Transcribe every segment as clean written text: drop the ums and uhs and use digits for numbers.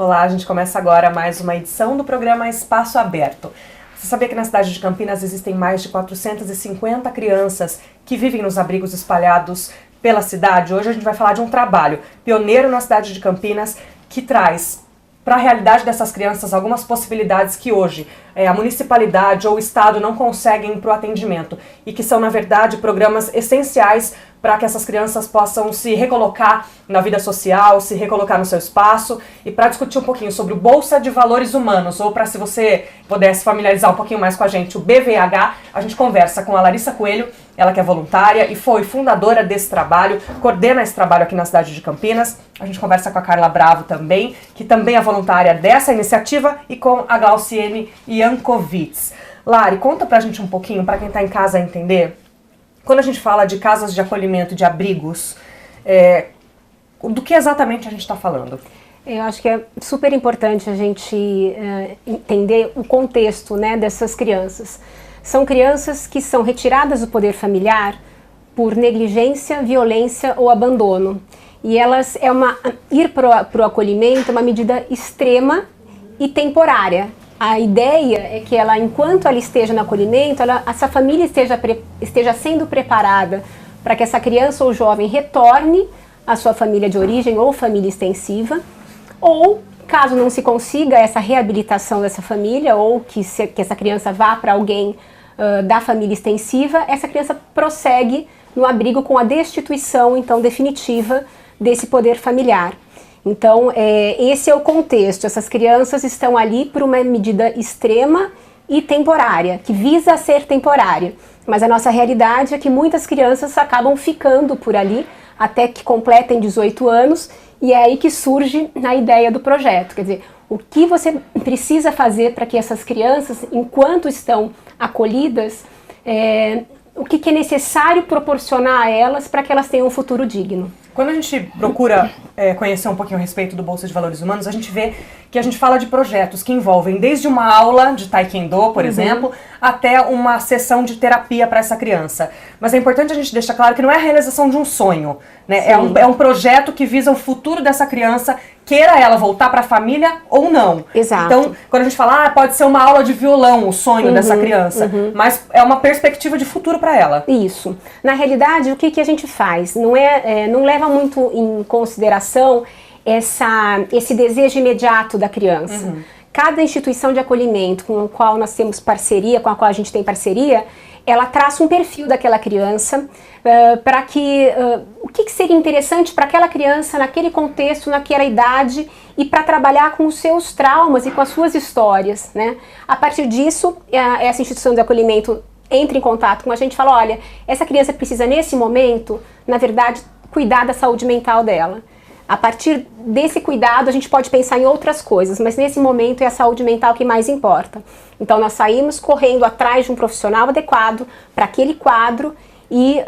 Olá, a gente começa agora mais uma edição do programa Espaço Aberto. Você sabia que na cidade de Campinas existem mais de 450 crianças que vivem nos abrigos espalhados pela cidade? Hoje a gente vai falar de um trabalho pioneiro na cidade de Campinas que traz para a realidade dessas crianças algumas possibilidades que hoje a municipalidade ou o Estado não conseguem para o atendimento e que são, na verdade, programas essenciais para que essas crianças possam se recolocar na vida social, se recolocar no seu espaço. E para discutir um pouquinho sobre o Bolsa de Valores Humanos, ou para se você pudesse familiarizar um pouquinho mais com a gente, o BVH, a gente conversa com a Larissa Coelho, ela que é voluntária e foi fundadora desse trabalho, coordena esse trabalho aqui na cidade de Campinas. A gente conversa com a Carla Bravo também, que também é voluntária dessa iniciativa, e com a Glauciene Jankovitz. Lari, conta pra gente um pouquinho, para quem está em casa entender, quando a gente fala de casas de acolhimento, de abrigos, do que exatamente a gente está falando? Eu acho que é super importante a gente entender o contexto, né, dessas crianças. São crianças que são retiradas do poder familiar por negligência, violência ou abandono. E elas ir para o acolhimento é uma medida extrema e temporária. A ideia é que enquanto ela esteja no acolhimento, essa família esteja sendo preparada para que essa criança ou jovem retorne à sua família de origem ou família extensiva, ou, caso não se consiga essa reabilitação dessa família, ou que essa criança vá para alguém da família extensiva, essa criança prossegue no abrigo com a destituição, então, definitiva desse poder familiar. Então, esse é o contexto. Essas crianças estão ali por uma medida extrema e temporária, que visa ser temporária. Mas a nossa realidade é que muitas crianças acabam ficando por ali até que completem 18 anos, e é aí que surge a ideia do projeto. Quer dizer, o que você precisa fazer para que essas crianças, enquanto estão acolhidas, o que é necessário proporcionar a elas para que elas tenham um futuro digno. Quando a gente procura conhecer um pouquinho a respeito do Bolsa de Valores Humanos, a gente vê que a gente fala de projetos que envolvem desde uma aula de taekwondo, por exemplo, até uma sessão de terapia para essa criança. Mas é importante a gente deixar claro que não é a realização de um sonho, né? É um projeto que visa o futuro dessa criança, queira ela voltar para a família ou não. Exato. Então, quando a gente fala, pode ser uma aula de violão, o sonho dessa criança, mas é uma perspectiva de futuro para ela. Isso. Na realidade, o que a gente faz? Não leva muito em consideração esse desejo imediato da criança. Cada instituição de acolhimento com a qual nós temos parceria, com a qual a gente tem parceria, ela traça um perfil daquela criança para o que seria interessante para aquela criança naquele contexto, naquela idade, e para trabalhar com os seus traumas e com as suas histórias, né? A partir disso, essa instituição de acolhimento entra em contato com a gente e fala, olha, essa criança precisa nesse momento, na verdade, cuidar da saúde mental dela. A partir desse cuidado, a gente pode pensar em outras coisas, mas nesse momento é a saúde mental que mais importa. Então, nós saímos correndo atrás de um profissional adequado para aquele quadro e,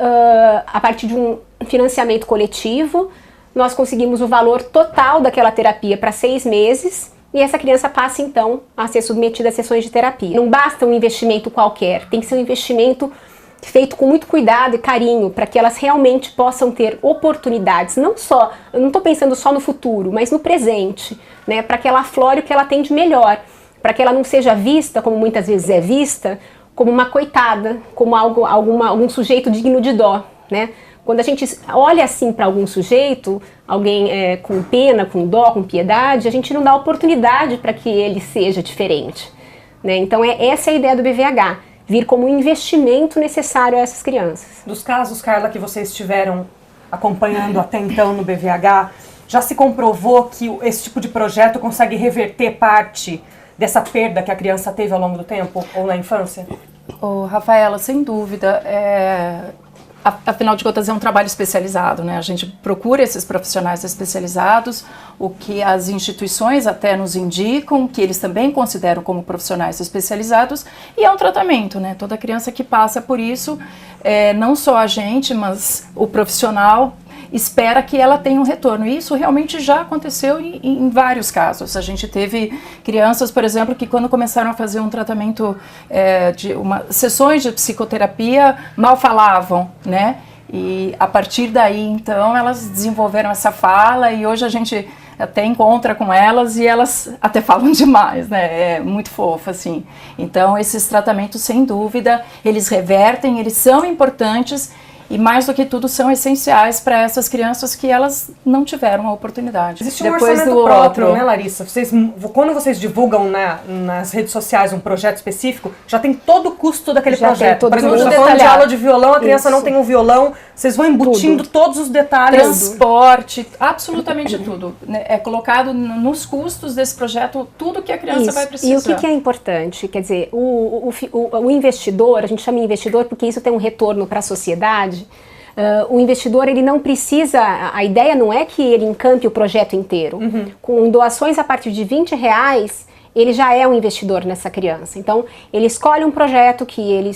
a partir de um financiamento coletivo, nós conseguimos o valor total daquela terapia para 6 meses e essa criança passa, então, a ser submetida a sessões de terapia. Não basta um investimento qualquer, tem que ser um investimento feito com muito cuidado e carinho, para que elas realmente possam ter oportunidades, eu não estou pensando só no futuro, mas no presente, né, para que ela aflore o que ela tem de melhor, para que ela não seja vista, como muitas vezes é vista, como uma coitada, como algum sujeito digno de dó, né? Quando a gente olha assim para algum sujeito, alguém com pena, com dó, com piedade, a gente não dá oportunidade para que ele seja diferente, né? Então essa é a ideia do BVH, vir como um investimento necessário a essas crianças. Dos casos, Carla, que vocês estiveram acompanhando até então no BVH, já se comprovou que esse tipo de projeto consegue reverter parte dessa perda que a criança teve ao longo do tempo ou na infância? Rafaela, sem dúvida. Afinal de contas, é um trabalho especializado, né? A gente procura esses profissionais especializados, o que as instituições até nos indicam, que eles também consideram como profissionais especializados, e é um tratamento, né? Toda criança que passa por isso, não só a gente, mas o profissional espera que ela tenha um retorno. E isso realmente já aconteceu em vários casos. A gente teve crianças, por exemplo, que quando começaram a fazer um tratamento, sessões de psicoterapia, mal falavam, né? E a partir daí, então, elas desenvolveram essa fala e hoje a gente até encontra com elas e elas até falam demais, né? É muito fofo, assim. Então, esses tratamentos, sem dúvida, eles revertem, eles são importantes e, mais do que tudo, são essenciais para essas crianças que elas não tiveram a oportunidade. Existe um orçamento próprio, né, Larissa? Quando vocês divulgam nas redes sociais um projeto específico, já tem todo o custo daquele projeto. Por exemplo, a gente está falando de aula de violão, a criança não tem um violão, vocês vão embutindo todos os detalhes. Transporte, absolutamente tudo. Né? É colocado nos custos desse projeto tudo que a criança vai precisar. E o que é importante? Quer dizer, o investidor, a gente chama de investidor porque isso tem um retorno para a sociedade. O investidor, ele não precisa, a ideia não é que ele encampe o projeto inteiro. Com doações a partir de R$20, ele já é um investidor nessa criança. Então, ele escolhe um projeto que ele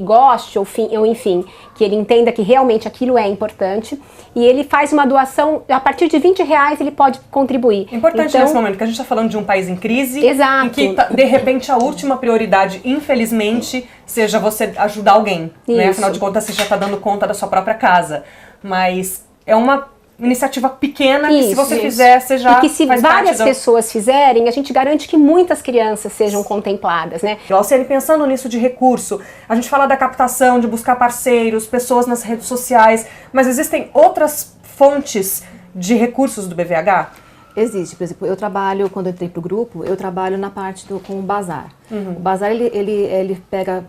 goste, ou enfim, que ele entenda que realmente aquilo é importante, e ele faz uma doação, a partir de R$20 ele pode contribuir. Importante então, nesse momento, que a gente está falando de um país em crise, exato, em que, de repente, a última prioridade, infelizmente, seja você ajudar alguém. Né? Afinal de contas, você já está dando conta da sua própria casa. Mas é uma iniciativa pequena que se você fizer, você já e que se várias pessoas fizerem, a gente garante que muitas crianças sejam contempladas, né? Alciane, pensando nisso de recurso, a gente fala da captação, de buscar parceiros, pessoas nas redes sociais, mas existem outras fontes de recursos do BVH? Existe, por exemplo, eu trabalho, quando eu entrei para o grupo, eu trabalho na parte com o bazar. O bazar, ele pega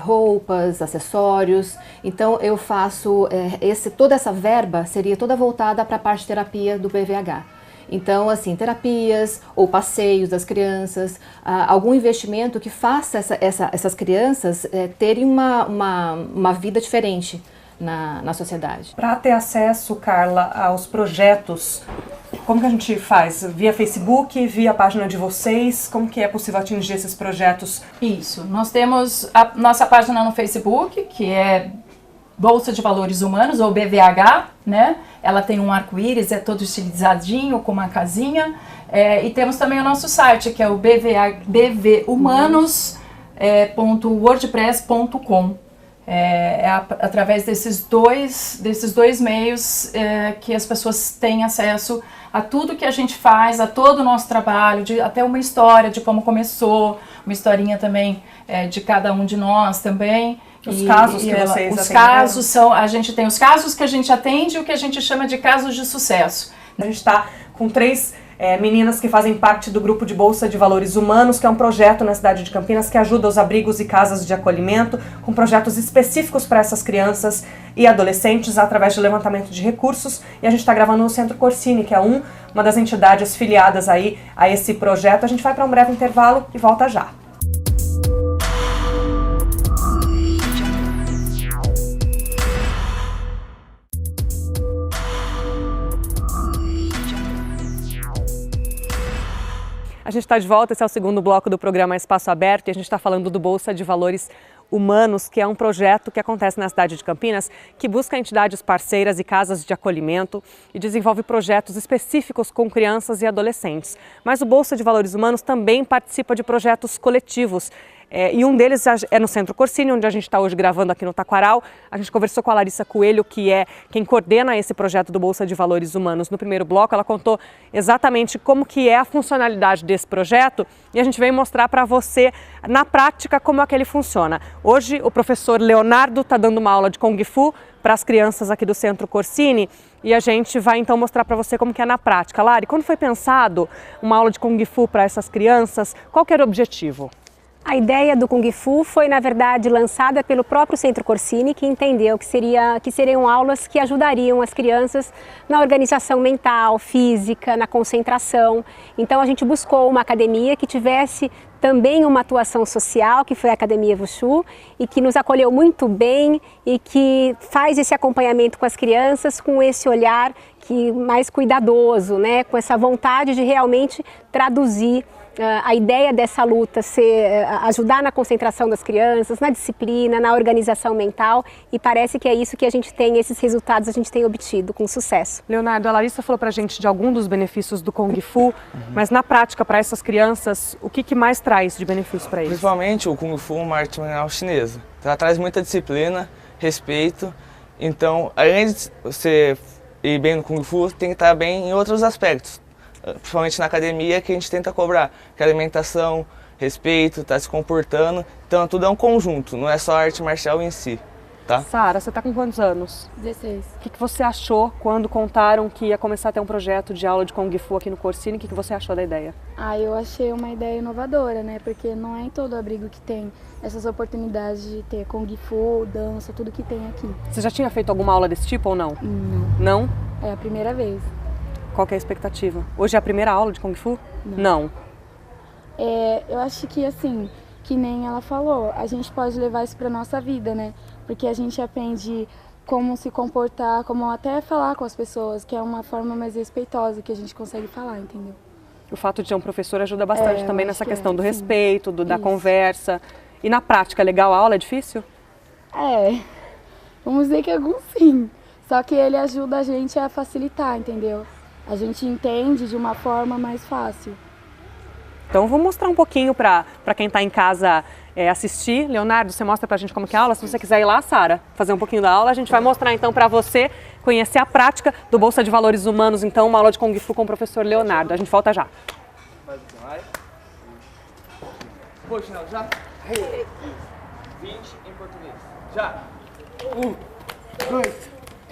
roupas, acessórios, então eu faço, toda essa verba seria toda voltada para a parte de terapia do BVH. Então, assim, terapias ou passeios das crianças, algum investimento que faça essas crianças terem uma vida diferente na sociedade. Para ter acesso, Carla, aos projetos, como que a gente faz? Via Facebook, via a página de vocês? Como que é possível atingir esses projetos? Isso, nós temos a nossa página no Facebook, que é Bolsa de Valores Humanos, ou BVH, né? Ela tem um arco-íris, é todo estilizadinho, com uma casinha. E temos também o nosso site, que é o bvhumanos.wordpress.com. Através desses dois meios que as pessoas têm acesso a tudo que a gente faz, a todo o nosso trabalho, até uma história de como começou, uma historinha também de cada um de nós também. Os casos que vocês atendem. Os casos são, a gente tem os casos que a gente atende e o que a gente chama de casos de sucesso. A gente está com 3 meninas que fazem parte do grupo de Bolsa de Valores Humanos, que é um projeto na cidade de Campinas que ajuda os abrigos e casas de acolhimento, com projetos específicos para essas crianças e adolescentes através de levantamento de recursos. E a gente está gravando no Centro Corsini, que é uma das entidades filiadas aí a esse projeto. A gente vai para um breve intervalo e volta já. A gente está de volta, esse é o segundo bloco do programa Espaço Aberto e a gente está falando do Bolsa de Valores Humanos, que é um projeto que acontece na cidade de Campinas, que busca entidades parceiras e casas de acolhimento e desenvolve projetos específicos com crianças e adolescentes. Mas o Bolsa de Valores Humanos também participa de projetos coletivos. E um deles é no Centro Corsini, onde a gente está hoje gravando aqui no Taquaral. A gente conversou com a Larissa Coelho, que é quem coordena esse projeto do Bolsa de Valores Humanos. No primeiro bloco, ela contou exatamente como que é a funcionalidade desse projeto e a gente veio mostrar para você, na prática, como é que ele funciona. Hoje, o professor Leonardo está dando uma aula de Kung Fu para as crianças aqui do Centro Corsini e a gente vai então mostrar para você como que é na prática. Lari, quando foi pensado uma aula de Kung Fu para essas crianças, qual que era o objetivo? A ideia do Kung Fu foi, na verdade, lançada pelo próprio Centro Corsini, que entendeu que seriam aulas que ajudariam as crianças na organização mental, física, na concentração. Então a gente buscou uma academia que tivesse também uma atuação social, que foi a Academia Wushu, e que nos acolheu muito bem e que faz esse acompanhamento com as crianças com esse olhar mais cuidadoso, né? Com essa vontade de realmente traduzir a ideia dessa luta ser ajudar na concentração das crianças, na disciplina, na organização mental, e parece que é isso que a gente tem, esses resultados a gente tem obtido com sucesso. Leonardo, a Larissa falou pra gente de algum dos benefícios do Kung Fu, mas na prática, para essas crianças, o que mais traz de benefício para eles? Principalmente o Kung Fu é uma arte marcial chinesa. Ela traz muita disciplina, respeito, então além de você ir bem no Kung Fu, tem que estar bem em outros aspectos. Principalmente na academia, que a gente tenta cobrar, que é alimentação, respeito, tá se comportando. Então tudo é um conjunto, não é só a arte marcial em si, tá? Sara, você tá com quantos anos? 16. O que você achou quando contaram que ia começar a ter um projeto de aula de Kung Fu aqui no Corsini? O que você achou da ideia? Eu achei uma ideia inovadora, né? Porque não é em todo abrigo que tem essas oportunidades de ter Kung Fu, dança, tudo que tem aqui. Você já tinha feito alguma aula desse tipo ou não? Não. Não? É a primeira vez. Qual que é a expectativa? Hoje é a primeira aula de Kung Fu? Não. Eu acho que assim, que nem ela falou, a gente pode levar isso pra nossa vida, né? Porque a gente aprende como se comportar, como até falar com as pessoas, que é uma forma mais respeitosa que a gente consegue falar, entendeu? O fato de ter um professor ajuda bastante também nessa questão do sim. respeito, da conversa. E na prática, é legal a aula? É difícil? Vamos dizer que alguns sim. Só que ele ajuda a gente a facilitar, entendeu? A gente entende de uma forma mais fácil. Então vou mostrar um pouquinho para quem está em casa assistir. Leonardo, você mostra para a gente como que é a aula? Se você quiser ir lá, Sara, fazer um pouquinho da aula, a gente vai mostrar então para você conhecer a prática do Bolsa de Valores Humanos, então uma aula de Kung Fu com o professor Leonardo. A gente volta já. Puxa, já. 20 em português. Já. 1, 2,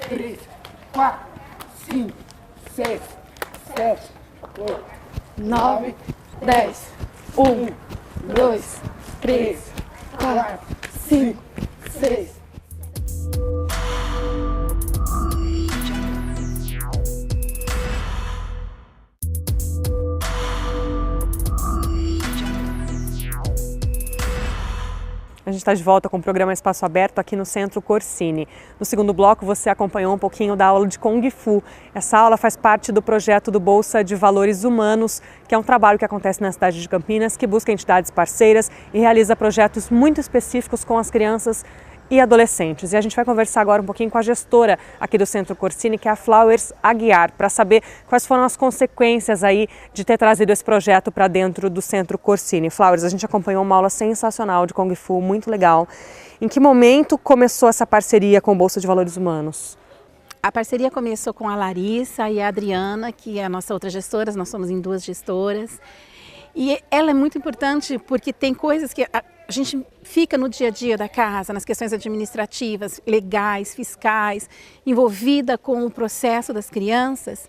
3, 4, 5, 6, 7, 8, 9, 10. 1, 2, 3, 4, 5, 6. A gente está de volta com o programa Espaço Aberto aqui no Centro Corsini. No segundo bloco você acompanhou um pouquinho da aula de Kung Fu. Essa aula faz parte do projeto do Bolsa de Valores Humanos, que é um trabalho que acontece na cidade de Campinas, que busca entidades parceiras e realiza projetos muito específicos com as crianças e adolescentes. E a gente vai conversar agora um pouquinho com a gestora aqui do Centro Corsini, que é a Flowers Aguiar, para saber quais foram as consequências aí de ter trazido esse projeto para dentro do Centro Corsini. Flowers, a gente acompanhou uma aula sensacional de Kung Fu, muito legal. Em que momento começou essa parceria com o Bolsa de Valores Humanos? A parceria começou com a Larissa e a Adriana, que é a nossa outra gestora, nós somos em 2 gestoras. E ela é muito importante porque tem coisas que a gente fica no dia a dia da casa, nas questões administrativas, legais, fiscais, envolvida com o processo das crianças.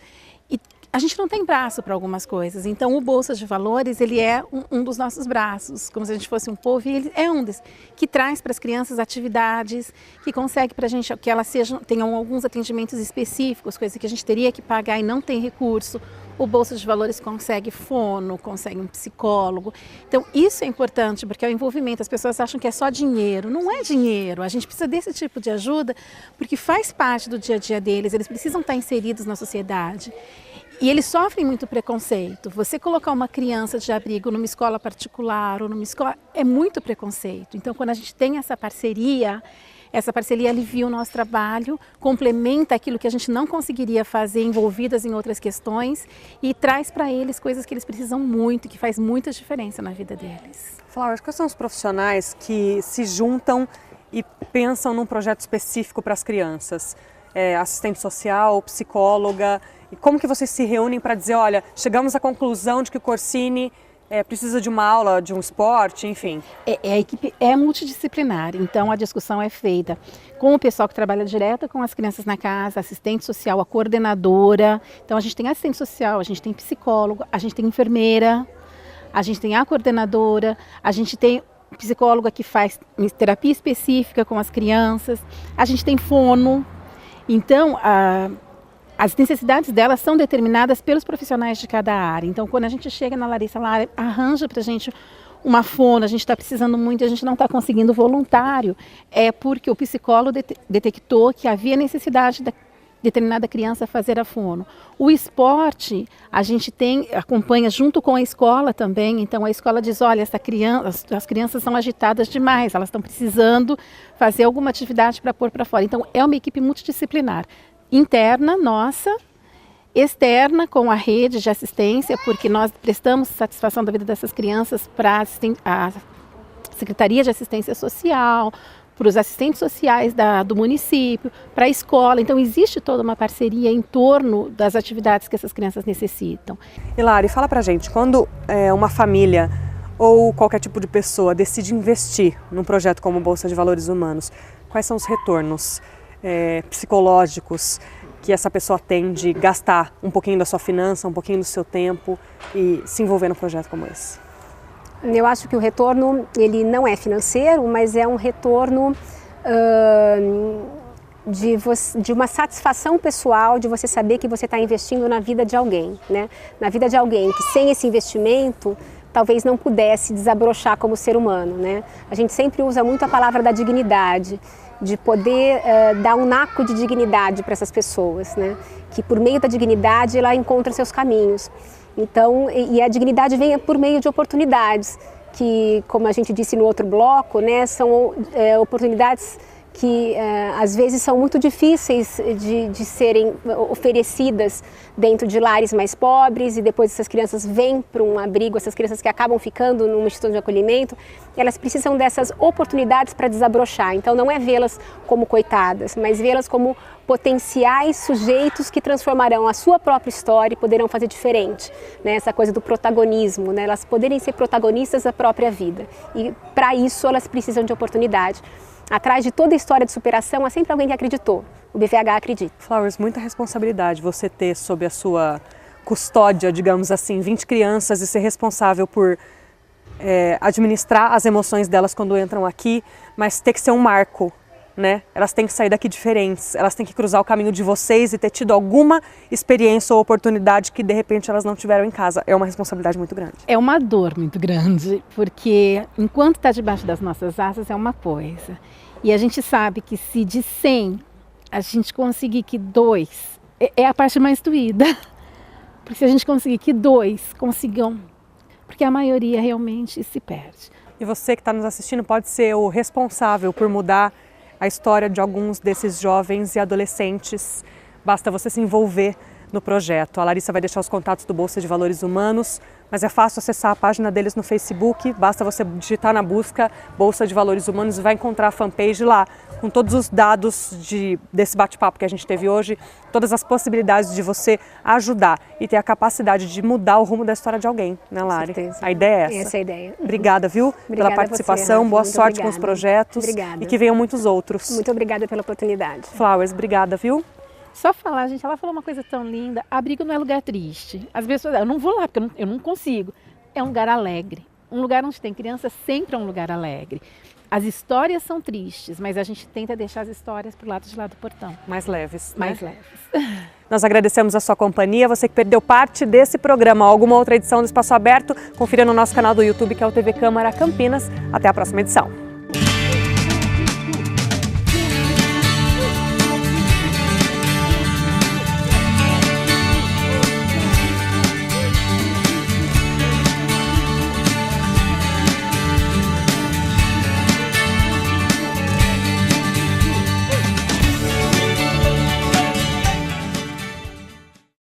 E a gente não tem braço para algumas coisas. Então o Bolsa de Valores, ele é um dos nossos braços, como se a gente fosse um povo, e ele é um desses, que traz para as crianças atividades, que consegue para a gente que elas tenham alguns atendimentos específicos, coisas que a gente teria que pagar e não tem recurso. O Bolsa de Valores consegue fono, consegue um psicólogo. Então isso é importante porque é o envolvimento. As pessoas acham que é só dinheiro. Não é dinheiro. A gente precisa desse tipo de ajuda porque faz parte do dia a dia deles. Eles precisam estar inseridos na sociedade. E eles sofrem muito preconceito. Você colocar uma criança de abrigo numa escola particular ou numa escola é muito preconceito. Então quando a gente tem essa parceria alivia o nosso trabalho, complementa aquilo que a gente não conseguiria fazer envolvidas em outras questões e traz para eles coisas que eles precisam muito, que faz muita diferença na vida deles. Flowers, quais são os profissionais que se juntam e pensam num projeto específico para as crianças? Assistente social, psicóloga, e como que vocês se reúnem para dizer, olha, chegamos à conclusão de que o Corsini precisa de uma aula, de um esporte, enfim? A equipe é multidisciplinar, então a discussão é feita com o pessoal que trabalha direto com as crianças na casa, assistente social, a coordenadora. Então a gente tem assistente social, a gente tem psicólogo, a gente tem enfermeira, a gente tem a coordenadora, a gente tem psicóloga que faz terapia específica com as crianças, a gente tem fono. Então as necessidades delas são determinadas pelos profissionais de cada área. Então, quando a gente chega na Larissa, ela arranja para a gente uma fono, a gente está precisando muito, a gente não está conseguindo voluntário, é porque o psicólogo detectou que havia necessidade da determinada criança fazer a fono. O esporte, a gente acompanha junto com a escola também, então a escola diz, olha, as crianças são agitadas demais, elas estão precisando fazer alguma atividade para pôr para fora. Então, é uma equipe multidisciplinar. Interna, nossa, externa com a rede de assistência, porque nós prestamos satisfação da vida dessas crianças para a Secretaria de Assistência Social, para os assistentes sociais do município, para a escola. Então existe toda uma parceria em torno das atividades que essas crianças necessitam. Hilary, fala pra gente, quando uma família ou qualquer tipo de pessoa decide investir num projeto como Bolsa de Valores Humanos, quais são os retornos psicológicos que essa pessoa tem de gastar um pouquinho da sua finança, um pouquinho do seu tempo e se envolver num projeto como esse? Eu acho que o retorno, ele não é financeiro, mas é um retorno de uma satisfação pessoal, de você saber que você está investindo na vida de alguém, né? Na vida de alguém que sem esse investimento talvez não pudesse desabrochar como ser humano, né? A gente sempre usa muito a palavra da dignidade, de poder dar um naco de dignidade para essas pessoas, né? Que por meio da dignidade ela encontra seus caminhos. Então, e a dignidade vem por meio de oportunidades, que, como a gente disse no outro bloco, né, são oportunidades que às vezes são muito difíceis de serem oferecidas dentro de lares mais pobres, e depois essas crianças vêm para um abrigo, essas crianças que acabam ficando numa instituição de acolhimento, elas precisam dessas oportunidades para desabrochar. Então não é vê-las como coitadas, mas vê-las como potenciais sujeitos que transformarão a sua própria história e poderão fazer diferente, né? Essa coisa do protagonismo, né? Elas poderem ser protagonistas da própria vida, e para isso elas precisam de oportunidade. Atrás de toda a história de superação há sempre alguém que acreditou. O BVH acredita. Flowers, muita responsabilidade você ter sob a sua custódia, digamos assim, 20 crianças e ser responsável por administrar as emoções delas quando entram aqui, mas ter que ser um marco, né? Elas têm que sair daqui diferentes, elas têm que cruzar o caminho de vocês e ter tido alguma experiência ou oportunidade que de repente elas não tiveram em casa. É uma responsabilidade muito grande. É uma dor muito grande, porque enquanto está debaixo das nossas asas é uma coisa. E a gente sabe que se de 100 a gente conseguir que 2, é a parte mais doída. Porque se a gente conseguir que 2 consigam, porque a maioria realmente se perde. E você que está nos assistindo pode ser o responsável por mudar a história de alguns desses jovens e adolescentes. Basta você se envolver no projeto. A Larissa vai deixar os contatos do Bolsa de Valores Humanos, mas é fácil acessar a página deles no Facebook. Basta você digitar na busca Bolsa de Valores Humanos e vai encontrar a fanpage lá, com todos os dados desse bate-papo que a gente teve hoje, todas as possibilidades de você ajudar e ter a capacidade de mudar o rumo da história de alguém, né, Lari? Com certeza. A ideia é essa. Essa é a ideia. Obrigada, viu, Obrigada pela participação, a você, Rafa. boa Muito sorte obrigada. com os projetos. Obrigada. E que venham muitos outros. Muito obrigada pela oportunidade. Flowers, obrigada, viu? Só falar, gente, ela falou uma coisa tão linda, abrigo não é lugar triste. As pessoas, eu não vou lá porque eu não consigo. É um lugar alegre. Um lugar onde tem criança sempre é um lugar alegre. As histórias são tristes, mas a gente tenta deixar as histórias pro lado de lá do portão. Mais leves. Mais né? leves. Nós agradecemos a sua companhia, você que perdeu parte desse programa ou alguma outra edição do Espaço Aberto, confira no nosso canal do YouTube, que é o TV Câmara Campinas. Até a próxima edição.